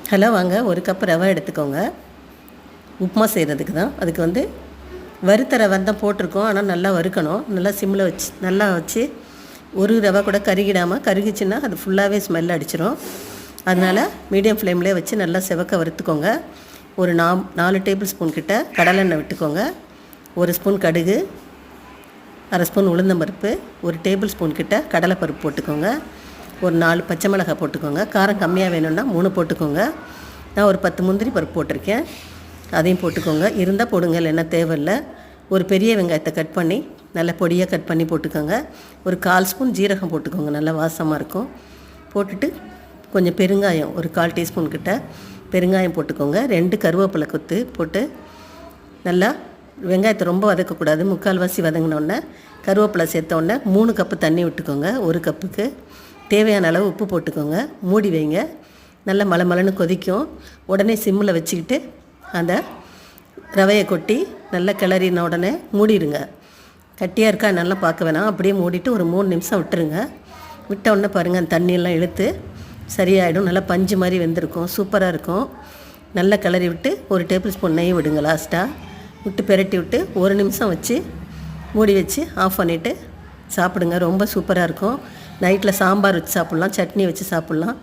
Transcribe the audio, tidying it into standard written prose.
Hello வாங்க, ஒரு cup ரவை எடுத்துக்கோங்க. உப்புமா செய்கிறதுக்கு தான். அதுக்கு வறுத்த ரவை தான் போட்டிருக்கோம். ஆனால் நல்லா வறுக்கணும். நல்லா சிம்மில் வச்சு ஒரு ரவை கூட கருகிடாமல், கருகிச்சுன்னா அது ஃபுல்லாகவே ஸ்மெல் அடிச்சிடும். அதனால் மீடியம் ஃப்ளேம்லேயே வச்சு நல்லா செவக்க வறுத்துக்கோங்க. ஒரு 4 டேபிள் ஸ்பூன் கிட்ட கடலெண்ணெய் விட்டுக்கோங்க. 1 ஸ்பூன் கடுகு, அரை ஸ்பூன் உளுந்தம்பருப்பு, 1 டேபிள் ஸ்பூன் கிட்ட கடலைப்பருப்பு போட்டுக்கோங்க. ஒரு 4 பச்சை மிளகாய் போட்டுக்கோங்க. காரம் கம்மியாக வேணும்னா 3 போட்டுக்கோங்க. நான் ஒரு 10 முந்திரி பருப்பு போட்டிருக்கேன், அதையும் போட்டுக்கோங்க. இருந்தால் போடுங்க, இல்லைன்னா தேவையில்லை. ஒரு பெரிய வெங்காயத்தை கட் பண்ணி நல்லா பொடியாக கட் பண்ணி போட்டுக்கோங்க. ஒரு 1/4 ஸ்பூன் ஜீரகம் போட்டுக்கோங்க, நல்லா வாசமாக இருக்கும். போட்டுட்டு கொஞ்சம் பெருங்காயம், ஒரு 1/4 டீஸ்பூன் கிட்ட பெருங்காயம் போட்டுக்கோங்க. 2 கருவேப்பிலை கொத்து போட்டு நல்லா வெங்காயத்தை ரொம்ப வதக்கக்கூடாது. 3/4 வதங்கினோடனே கருவேப்பிலை சேர்த்தோடனே 3 கப்பு தண்ணி விட்டுக்கோங்க. 1 கப்புக்கு தேவையான அளவு உப்பு போட்டுக்கோங்க. மூடி வைங்க. நல்லா மலமலன்னு கொதிக்கும். உடனே சிம்மில் வச்சுக்கிட்டு அந்த ரவையை கொட்டி நல்லா கிளறின உடனே மூடிடுங்க. கட்டியாக இருக்கா நல்லா பார்க்க வேணாம், அப்படியே மூடிட்டு ஒரு 3 நிமிஷம் விட்டுருங்க. விட்ட உடனே பாருங்கள், அந்த தண்ணியெல்லாம் இழுத்து சரியாயிடும். நல்லா பஞ்சு மாதிரி வெந்திருக்கும், சூப்பராக இருக்கும். நல்லா கிளறி விட்டு 1 டேபிள் ஸ்பூன் நெய் விடுங்க. லாஸ்ட்டாக விட்டு பெரட்டி விட்டு 1 நிமிஷம் வச்சு மூடி வச்சு ஆஃப் பண்ணிவிட்டு சாப்பிடுங்க. ரொம்ப சூப்பராக இருக்கும். நைட்டில் சாம்பார் வச்சு சாப்பிட்லாம், சட்னி வச்சு சாப்பிட்லாம்.